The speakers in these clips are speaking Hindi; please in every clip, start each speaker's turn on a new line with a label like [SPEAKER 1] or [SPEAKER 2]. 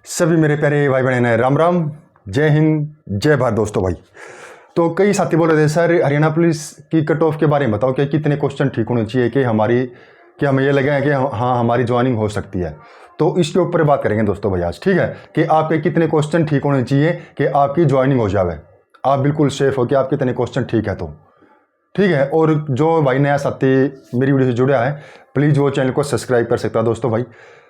[SPEAKER 1] सभी मेरे प्यारे भाई बहन हैं, राम राम, जय हिंद, जय भारत दोस्तों भाई। तो कई साथी बोल रहे थे सर हरियाणा पुलिस की कट ऑफ के बारे में बताओ कि कितने क्वेश्चन ठीक होने चाहिए कि हमें ये लगे कि हाँ हमारी ज्वाइनिंग हो सकती है। तो इसके ऊपर बात करेंगे दोस्तों भाई आज, ठीक है, कि आपके कितने क्वेश्चन ठीक होने चाहिए कि आपकी ज्वाइनिंग हो जाए, आप बिल्कुल सेफ हो कि आप कितने क्वेश्चन ठीक है। तो ठीक है, और जो भाई नया साथी मेरी वीडियो से जुड़ा है प्लीज़ वो चैनल को सब्सक्राइब कर सकता है दोस्तों भाई,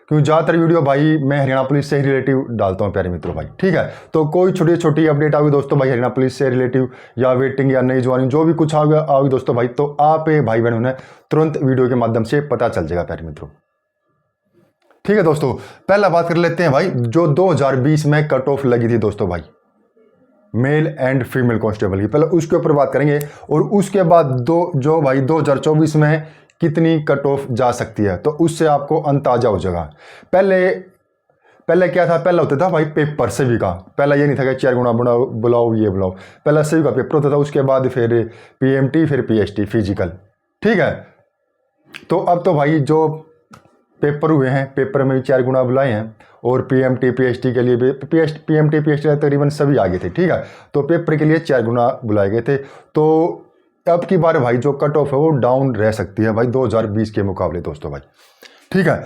[SPEAKER 1] क्योंकि ज़्यादातर वीडियो भाई मैं हरियाणा पुलिस से ही रिलेटिव डालता हूँ प्यारे मित्रों भाई, ठीक है। तो कोई छोटी छोटी अपडेट आओगी दोस्तों भाई हरियाणा पुलिस से रिलेटिव या वेटिंग या नई ज्वाइनिंग जो भी कुछ आओगी दोस्तों भाई, तो आप भाई बहनों ने तुरंत वीडियो के माध्यम से पता चल जाएगा प्यारे मित्रों। ठीक है दोस्तों, पहला बात कर लेते हैं भाई जो 2020 में कट ऑफ लगी थी दोस्तों भाई मेल एंड फीमेल कांस्टेबल की, पहले उसके ऊपर बात करेंगे और उसके बाद जो भाई 2024 में कितनी कट ऑफ जा सकती है, तो उससे आपको अंदाजा हो जाएगा। पहले क्या था, पहला होता था भाई पेपर सभी का, पहला ये नहीं था कि 4 गुना बुलाओ ये बुलाओ, पहला सभी का पेपर होता था, उसके बाद फिर पीएमटी फिर पीएचटी फिजिकल, ठीक है। तो अब तो भाई जो पेपर हुए हैं पेपर में भी 4 गुना बुलाए हैं, और पीएमटी पीएचटी के लिए भी पीएमटी पीएचटी तकरीबन सभी आ गए थे, ठीक है। तो पेपर के लिए 4 गुना बुलाए गए थे। तो अब की बार भाई जो कट ऑफ है वो डाउन रह सकती है भाई 2020 के मुकाबले दोस्तों भाई, ठीक है।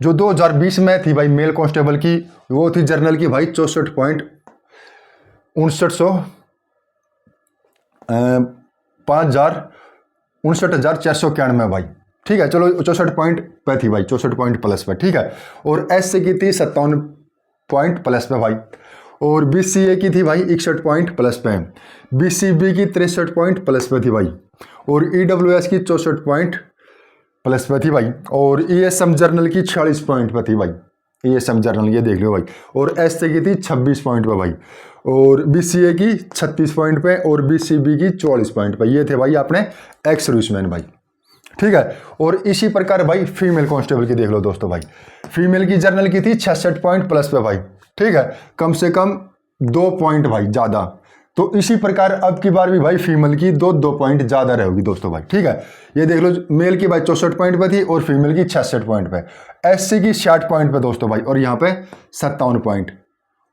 [SPEAKER 1] जो 2020 में थी भाई मेल कांस्टेबल की, वो थी जर्नल की भाई 64.59,491 भाई, ठीक है। चलो 64 पॉइंट पे थी भाई, 64 पॉइंट प्लस पे, ठीक है। और एस की थी 57 पॉइंट प्लस पे भाई, और बीसीए की थी भाई 61 पॉइंट प्लस पे, बीसीबी की 63 पॉइंट प्लस पे थी भाई, और ईडब्ल्यूएस की 64 पॉइंट प्लस पे थी भाई, और ईएसएम जर्नल की 46 पॉइंट पे थी भाई, ईएसएम जर्नल ये देख लो भाई, और एसए की थी 26 पॉइंट पे भाई, और बीसीए की 36 पॉइंट पे, और बीसीबी की 44 पॉइंट पे। ये थे भाई अपने एक्स सर्विसमैन भाई, ठीक है। और इसी प्रकार भाई फीमेल कांस्टेबल की देख लो दोस्तों भाई, फीमेल की जर्नल की थी 66 पॉइंट प्लस पे भाई, ठीक है, कम से कम 2 पॉइंट भाई ज़्यादा। तो इसी प्रकार अब की बार भी भाई फीमेल की 2 पॉइंट ज़्यादा रहेगी दोस्तों भाई, ठीक है। ये देख लो मेल की भाई 64 पॉइंट पे थी और फीमेल की 66 पॉइंट पे, एससी की 60 पॉइंट पे दोस्तों भाई, और यहाँ पे 57 पॉइंट,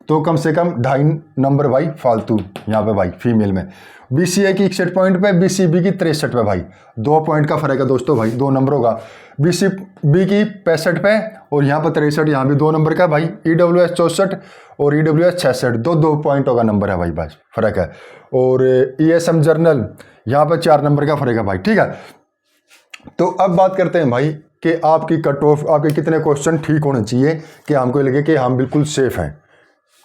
[SPEAKER 1] तो कम से कम 2.5 नंबर भाई फालतू यहाँ पे भाई फीमेल में। बीसीए की 61 पॉइंट पे, बीसीबी की 63 पे भाई, 2 पॉइंट का फर्क है दोस्तों भाई, 2 नंबर होगा। बीसीबी की 65 पे और यहाँ पर 63, यहाँ भी 2 नंबर का भाई। ईडब्ल्यूएस 64 और ईडब्ल्यूएस 66, 2 पॉइंटों का नंबर है भाई, बस फर्क है। और ईएसएम जर्नल यहाँ पर 4 नंबर का फर्क है भाई, ठीक है। तो अब बात करते हैं भाई कि आपकी कट ऑफ, आपके कितने क्वेश्चन ठीक होने चाहिए कि हमको लगे कि हम बिल्कुल सेफ हैं,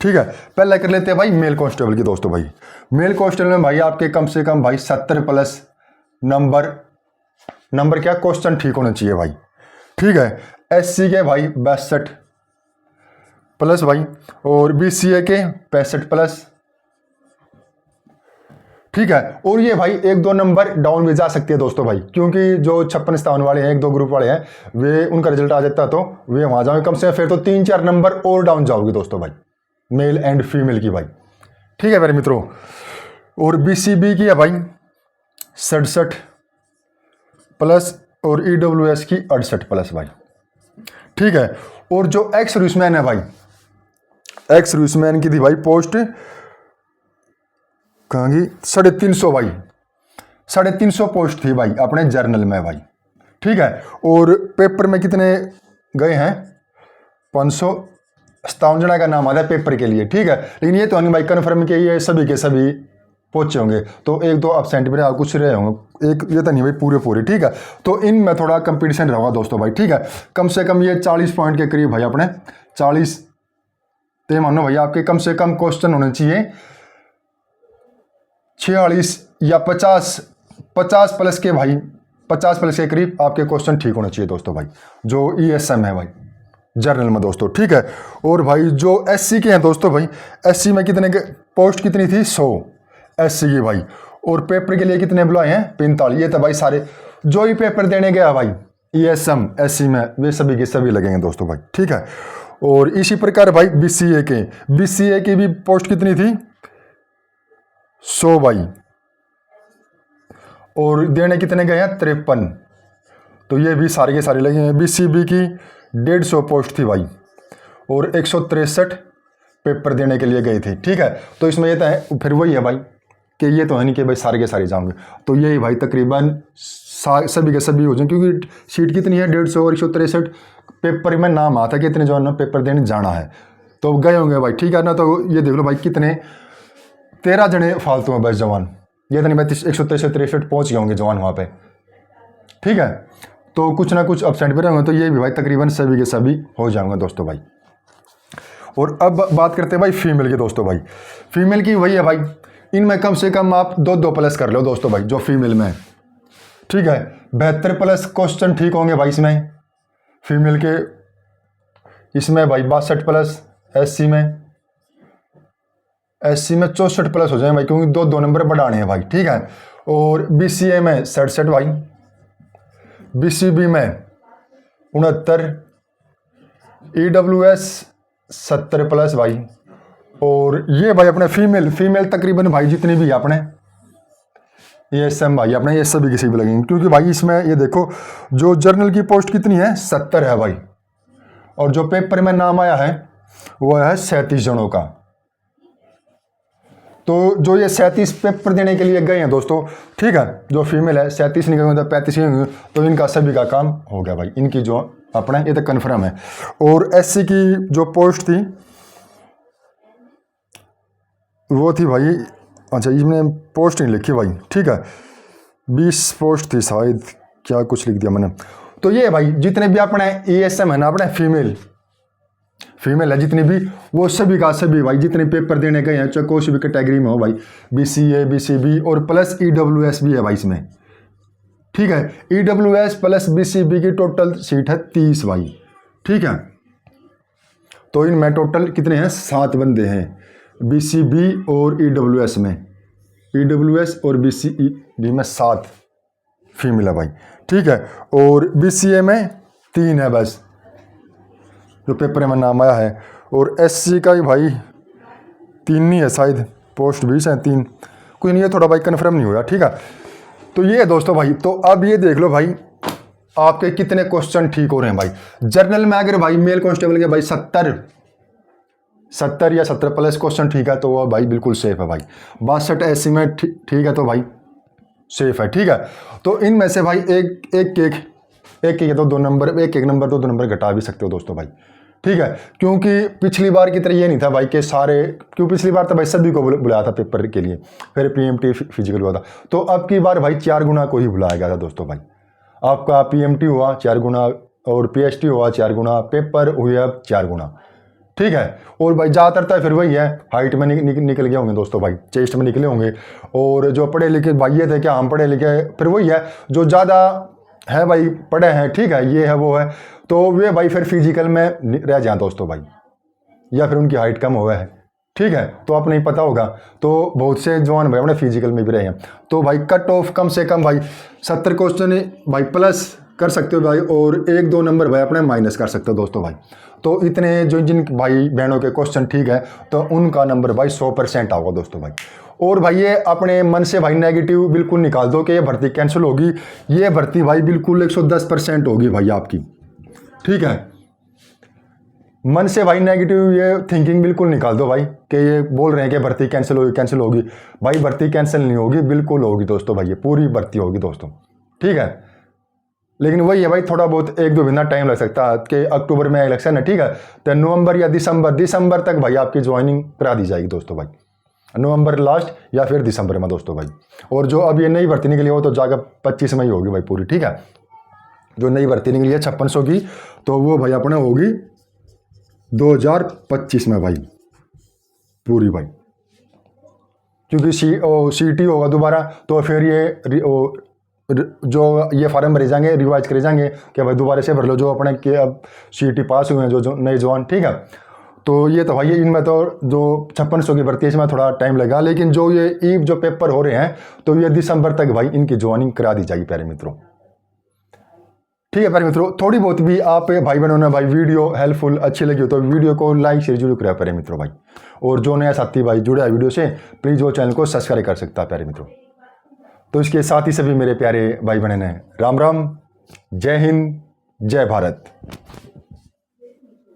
[SPEAKER 1] ठीक है। पहले कर लेते हैं भाई मेल कांस्टेबल की दोस्तों भाई। मेल कांस्टेबल में भाई आपके कम से कम भाई 70 प्लस नंबर क्या क्वेश्चन ठीक होने चाहिए भाई, ठीक है। एससी के भाई 62 प्लस भाई, और बीसीए के 65 प्लस, ठीक है। और ये भाई 1-2 नंबर डाउन में जा सकती है दोस्तों भाई, क्योंकि जो 56-57 वाले हैं 1-2 ग्रुप वाले हैं वे उनका रिजल्ट आ जाता है तो वे वहां जाओगे कम से कम, फिर तो 3-4 नंबर और डाउन जाओगे दोस्तों भाई मेल एंड फीमेल की भाई, ठीक है मेरे मित्रों। और बीसीबी की है भाई 67 प्लस, और ईडब्ल्यूएस की 68 प्लस भाई, ठीक है। और जो एक्स सर्विसमैन है भाई, एक्स सर्विसमैन की थी भाई पोस्ट कहाँ की 350 भाई, 350 पोस्ट थी भाई अपने जर्नल में भाई, ठीक है। और पेपर में कितने गए हैं, 557 जना का नाम आता है पेपर के लिए, ठीक है। लेकिन ये तो नहीं भाई कन्फर्म कि ये सभी के सभी पहुंचे होंगे, तो 1-2 एब्सेंट भी कुछ रहे होंगे, एक ये तो नहीं भाई पूरे, ठीक है। तो इनमें थोड़ा कंपटीशन रहेगा दोस्तों भाई, ठीक है। कम से कम ये 40 पॉइंट के करीब भाई अपने 40, तो मानो भाई आपके कम से कम क्वेश्चन होने चाहिए 46 या 50 प्लस के भाई, 50 प्लस के करीब आपके क्वेश्चन ठीक होने चाहिए दोस्तों भाई, जो ईएसएम है भाई जर्नल में दोस्तों, ठीक है। और भाई जो एससी के हैं दोस्तों भाई, एससी में कितने के पोस्ट कितनी थी 100 एससी की भाई, और पेपर के लिए कितने बुलाए हैं 45। ये तो भाई सारे जो ही पेपर देने गया भाई ईएसएम एससी में वे सभी के सभी लगेंगे दोस्तों भाई, ठीक है। और इसी प्रकार भाई बीसीए की भी पोस्ट कितनी थी 100 भाई, और देने कितने गए हैं 53, तो ये भी सारे के सारे लगे हैं। बीसीबी की 150 पोस्ट थी भाई, और 163 पेपर देने के लिए गए थे, ठीक है। तो इसमें ये तो है, फिर वही है भाई कि ये तो है नहीं कि भाई सारे के सारे जाओगे, तो यही भाई तकरीबन सभी के सभी हो जाए, क्योंकि सीट कितनी है 150 और 163 पेपर में नाम आता कि इतने जवान पेपर देने जाना है, तो गए होंगे भाई, ठीक है ना। तो ये देख लो भाई कितने 13 जने फालतू हैं बस जवान, ये तो नहीं भाई 163 पहुँच गए होंगे जवान वहाँ पे, ठीक है। तो कुछ ना कुछ अपसेंट भी रहेंगे, तो ये भी भाई तकरीबन सभी के सभी हो जाएंगे दोस्तों भाई। और अब बात करते हैं भाई फीमेल की दोस्तों भाई। फीमेल की वही है भाई, इनमें कम से कम आप 2 प्लस कर लो दोस्तों भाई, जो फीमेल में, ठीक है। 72 प्लस क्वेश्चन ठीक होंगे भाई इसमें फीमेल के, इसमें भाई 62 प्लस, एससी में 64 प्लस हो जाए भाई, क्योंकि 2 नंबर बढ़ाने हैं भाई, ठीक है। और बीसीए में 67 भाई, बीसीबी में 69, ईडब्ल्यूएस 70 प्लस भाई। और ये भाई अपने फीमेल तकरीबन भाई जितनी भी है अपने ये सेम भाई अपने ये सभी किसी भी लगेंगे, क्योंकि भाई इसमें ये देखो जो जर्नल की पोस्ट कितनी है 70 है भाई, और जो पेपर में नाम आया है वो है 37 जनों का। तो जो ये 37 पेपर देने के लिए गए हैं दोस्तों, ठीक है, जो फीमेल है 37 नहीं गए तो 35 नहीं गए, तो इनका सभी का काम हो गया भाई, इनकी जो अपना ये तो कन्फर्म है। और एससी की जो पोस्ट थी वो थी भाई, अच्छा इसमें पोस्ट नहीं लिखी भाई, ठीक है, 20 पोस्ट थी शायद, क्या कुछ लिख दिया मैंने। तो ये भाई जितने भी अपने ESM है ना, अपने फीमेल है जितनी भी, वो सभी का सभी भाई जितने पेपर देने गए हैं, चाहे कोई भी कैटेगरी में हो भाई, BCA BCB और प्लस EWS भी है भाई इसमें, ठीक है। EWS प्लस BCB की टोटल सीट है 30 भाई, ठीक है। तो इनमें टोटल कितने हैं, 7 बंदे हैं BCB और EWS में, EWS और BCB में 7 फीमेल है भाई, ठीक है। और BCA में 3 है बस जो पेपर में नाम आया है, और SC का ही भाई 3 नहीं है शायद, पोस्ट 20 है 3, कोई नहीं है, थोड़ा भाई कन्फर्म नहीं हुआ, ठीक है। तो ये है दोस्तों भाई, तो अब ये देख लो भाई आपके कितने क्वेश्चन ठीक हो रहे हैं भाई। जर्नल में अगर भाई मेल कांस्टेबल के भाई 70 या 70 प्लस क्वेश्चन ठीक है तो वो भाई बिल्कुल सेफ है भाई। 62 SC में ठीक है तो भाई सेफ है, ठीक है। तो इनमें से भाई एक तो 2 नंबर, एक नंबर 2 नंबर घटा भी सकते हो दोस्तों भाई, ठीक है। क्योंकि पिछली बार की तरह ये नहीं था भाई कि सारे, क्यों पिछली बार तो भाई सभी को बुलाया था पेपर के लिए, फिर PMT फिजिकल हुआ था, तो अब की बार भाई 4 गुना को ही बुलाया गया था दोस्तों भाई। आपका PMT हुआ 4 गुना और PST हुआ 4 गुना, पेपर हुए अब 4 गुना, ठीक है। और भाई ज़्यादातर तो फिर वही है, हाइट में निकल गए होंगे दोस्तों भाई, चेस्ट में निकले होंगे, और जो पढ़े लिखे भाई ये थे क्या हम पढ़े लिखे, फिर वही है जो ज़्यादा है भाई पढ़े हैं, ठीक है, ये है वो है, तो वे भाई फिर फिजिकल में रह जाए दोस्तों भाई, या फिर उनकी हाइट कम हुआ है, ठीक है। तो आपको नहीं पता होगा, तो बहुत से जवान भाई अपने फिजिकल में भी रहे हैं, तो भाई कट ऑफ कम से कम भाई 70 क्वेश्चन भाई प्लस कर सकते हो भाई, और 1-2 नंबर भाई अपने माइनस कर सकते हो दोस्तों भाई। तो इतने जो जिन भाई बहनों के क्वेश्चन ठीक है तो उनका नंबर भाई 100% आओगा दोस्तों भाई। और भाई ये अपने मन से भाई नेगेटिव बिल्कुल निकाल दो कि ये भर्ती कैंसिल होगी, ये भर्ती भाई बिल्कुल 110% होगी भाई आपकी, ठीक है। मन से भाई नेगेटिव ये थिंकिंग बिल्कुल निकाल दो भाई कि ये बोल रहे हैं कि भर्ती कैंसिल होगी, भाई भर्ती कैंसिल नहीं होगी, बिल्कुल होगी दोस्तों भाई, ये पूरी भर्ती होगी दोस्तों, ठीक है। लेकिन वही है भाई थोड़ा बहुत 1-2 महीना टाइम लग सकता है कि अक्टूबर में इलेक्शन है, ठीक है, तो नवंबर या दिसंबर तक भाई आपकी ज्वाइनिंग करा दी जाएगी दोस्तों भाई, नवंबर लास्ट या फिर दिसंबर में दोस्तों भाई। और जो अब ये नई भर्ती निकली हो तो जाकर 25 में ही होगी भाई पूरी, ठीक है। जो नई भर्ती निकली है 5600 की, तो वो भाई अपने होगी 2025 में भाई पूरी भाई, क्योंकि CT होगा दोबारा, तो फिर ये जो ये फार्म भरे जाएंगे रिवाइज करे जाएंगे कि भाई दोबारा से भर लो जो अपने के अब CT पास हुए हैं जो नए जवान, ठीक है। तो ये तो भाई इनमें तो जो 5600 की भर्ती है इसमें थोड़ा टाइम लगा, लेकिन जो ये जो पेपर हो रहे हैं तो ये दिसंबर तक भाई इनकी ज्वाइनिंग करा दी जाएगी प्यारे मित्रों, ठीक है। प्यारे मित्रों थोड़ी बहुत भी आप भाई बहनों ने भाई वीडियो हेल्पफुल अच्छी लगी हो तो वीडियो को लाइक शेयर जरूर करें प्यारे मित्रों भाई, और जो नया साथी भाई जुड़ा है वीडियो से प्लीज़ वो चैनल को सब्सक्राइब कर सकता है प्यारे मित्रों। तो इसके साथ ही सभी मेरे प्यारे भाई बहन हैं, राम राम, जय हिंद, जय भारत।